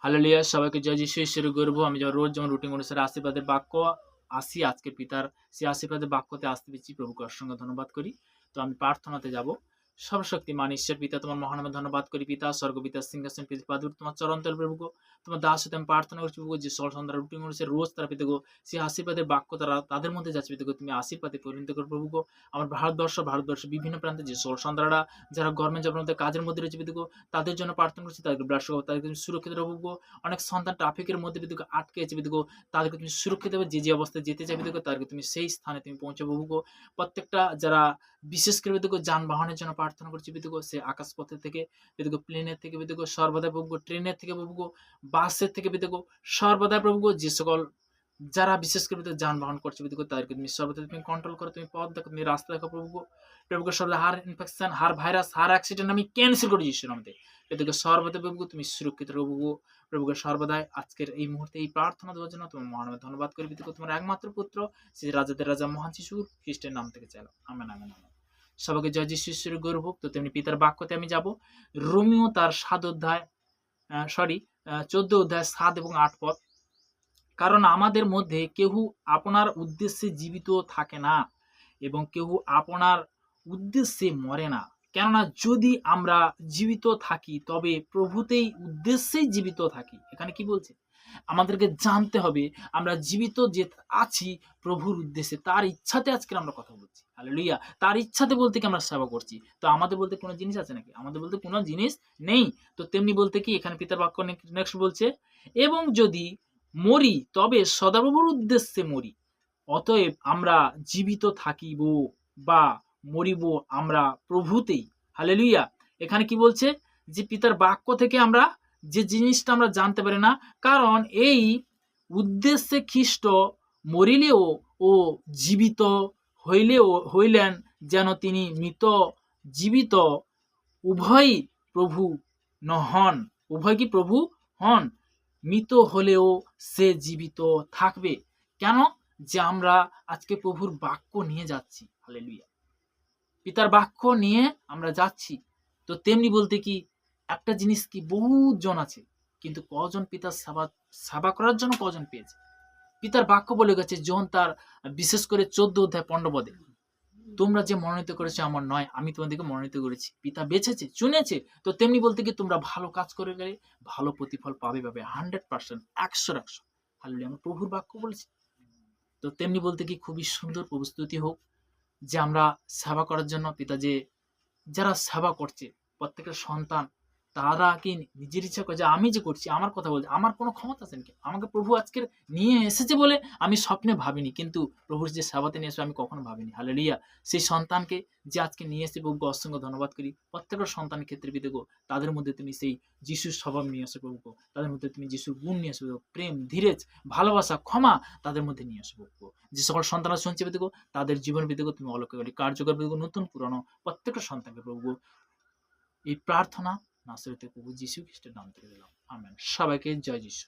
Hallelujah, সবাইকে জয় যিশু ঈশ্বরের গর্ব। আমি যেমন রোজ যেমন রুটিন অনুসারে আশীর্বাদের বাক্য আসি, আজকে পিতার সেই আশীর্বাদের বাক্যতে আসতে পেরেছি, প্রভুকে অসংখ্য ধন্যবাদ করি। তো আমি প্রার্থনাতে যাব। সর্বশক্তিমান ঈশ্বর পিতা, তোমার মহানামে ধন্যবাদ করি পিতা। স্বর্গপিতা সিংহাসন পাদুর তোমার চরণতল প্রভুগ, তোমার দাস হতে আমি প্রার্থনা করছি প্রভু, যে সন্ধ্যা রুটিন অনুসারে রোজ তারা পিতাগো সেই আশীর্বাদের বাক্য তারা তাদের মধ্যে যাচ্ছে পিতাগো, তুমি আশীর্বাদে পরিণত করো প্রভুগ। আমার ভারতবর্ষ বিভিন্ন প্রান্তে যে সন্তানরা যারা গভর্নমেন্ট জবের মধ্যে কাজের মধ্যে রয়েছে পিতাগো, তাদের জন্য প্রার্থনা করছি, তাদেরকে ব্লাড তাদেরকে তুমি সুরক্ষিত রাখবো। অনেক সন্তান ট্রাফিকের মধ্যে বিদ্যুৎ আটকে আছে বিদ্যুৎ, তাদেরকে তুমি সুরক্ষিতভাবে যে অবস্থায় যেতে চাই বিদ্যুৎ, তাদেরকে তুমি সেই স্থানে তুমি পৌঁছাবো। প্রত্যেকটা যারা বিশেষ করে বিদ্যুৎ যানবাহনের জন্য প্রার্থনা করছি বিদ্যুৎ, সে আকাশপথে থেকে বিদ্যুৎ, প্লেনের থেকে বিদ্যুৎ, সর্বদা প্রভু, ট্রেনের থেকে প্রভু, বাসের থেকে বিদ্যুৎ, সর্বদা প্রভু, যে সকল যারা বিশেষ করে যানবাহন করছে বিদ্যুৎ, তাদেরকে তুমি সর্বদা তুমি কন্ট্রোল করো, তুমি পথ দেখো, তুমি রাস্তা দেখো প্রভু। প্রভুকে সর্বদা হার ইনফেকশন, হার ভাইরাস, হার অ্যাক্সিডেন্ট আমি ক্যান্সেল করি যিশুর নামে। এদিকে সর্বদা প্রভু তুমি সুরক্ষিত প্রভু। প্রভুকে সর্বদাই আজকের এই মুহূর্তে এই প্রার্থনা দেওয়ার জন্য তোমার মহানামে ধন্যবাদ করি বিদ্যুৎ, তোমার একমাত্র পুত্র সেই রাজাদের রাজা মহান যিশু খ্রিস্টের নাম থেকে চাইলো, আমেন আমেন আমেন। সবাইকে জয় যিশু ঈশ্বরের গৌরব হোক। তো তেমনি পিতার বাক্যতে আমি যাব। রোমিও তার 14 অধ্যায় 7 এবং 8 পদ। কারণ আমাদের মধ্যে কেউ আপনার উদ্দেশ্যে জীবিত থাকে না এবং কেউ আপনার উদ্দেশ্যে মরে না। কেননা যদি আমরা জীবিত থাকি তবে প্রভুতেই উদ্দেশ্যেই জীবিত থাকি। এখানে কি বলছে? আমাদেরকে জানতে হবে আমরা জীবিত যে আছি প্রভুর উদ্দেশ্যে, তার ইচ্ছাতে আজকে আমরা কথা বলছি। হালেলুয়া। তার ইচ্ছাতে বলতে কি আমরা সেবা করছি। তো আমাদের বলতে কোনো জিনিস আছে নাকি? আমাদের বলতে কোনো জিনিস নেই। তো তেমনি বলতে কি এখানে পিতার বাক্য নেক্সট বলছে, এবং যদি মরি তবে সদাপ্রভুর উদ্দেশ্যে মরি। অতএব আমরা জীবিত থাকিব বা মরিব আমরা প্রভুতেই। হালেলুয়া। এখানে কি বলছে? যে পিতার বাক্য থেকে আমরা যে জিনিসটা আমরা জানতে পারি না, কারণ এই উদ্দেশ্যে খ্রিস্ট মরিলেও ও জীবিত হইলেন, যেন তিনি মৃত জীবিত উভয়ই প্রভু নহন। উভয় কি প্রভু হন? মৃত হলেও সে জীবিত থাকবে। কেন? যে আমরা আজকে প্রভুর বাক্য নিয়ে যাচ্ছি। হালেলুয়া। পিতার বাক্য নিয়ে আমরা যাচ্ছি। তো তেমনি বলতে কি একটা জিনিস কি, বহু জন আছে, কিন্তু কজন পিতার সেবা করার জন্য কজন পেয়েছে? পিতার বাক্য বলে গেছে জন তার বিশেষ করে 14 অধ্যায় 15 পদে, তোমরা যে মনোনীত করেছো আমার নয়, আমি তোমাদেরকে মনোনীত করেছি। পিতা বেছেছে, চুনেছে। তো তেমনি বলতে কি তোমরা ভালো কাজ করে গেলে ভালো প্রতিফল পাবে 100%, 100। হালেলুয়া। আমরা প্রভুর বাক্য বলেছি। তো তেমনি বলতে কি খুবই সুন্দর প্রস্তুতি হোক যে আমরা সেবা করার জন্য পিতা যে যারা সেবা করছে প্রত্যেকটা সন্তান, তারা কি নিজের ইচ্ছা করে যে আমি যে করছি, আমার কথা বলছি, আমার কোনো ক্ষমতা আছে নাকি? আমাকে প্রভু আজকের নিয়ে এসেছে বলে আমি স্বপ্নে ভাবিনি, কিন্তু প্রভুর যে সেবাতে নিয়ে এসে আমি কখনো ভাবিনি। হালেলুয়া। সেই সন্তানকে যে আজকে নিয়ে এসে প্রভুকে অসংখ্য ধন্যবাদ করি। প্রত্যেকটা সন্তানের ক্ষেত্রে বিদেগো তাদের মধ্যে তুমি সেই যিশুর স্বভাব নিয়ে আসো প্রভুকে, তাদের মধ্যে তুমি যিশুর গুণ নিয়ে আসো, প্রেম, ধীরেজ, ভালোবাসা, ক্ষমা তাদের মধ্যে নিয়ে আসো প্রভু। যে সকল সন্তানরা শুনছে বিদেগো তাদের জীবন বিদেগো তুমি অলৌকিক কার্যকর বিদেগো, নতুন পুরানো প্রত্যেকটা সন্তানকে প্রভু এই প্রার্থনা নাসরেতের প্রভু যীশু খ্রিস্টের নাম থেকে দিলাম, আমেন। সবাইকে জয় যীশু।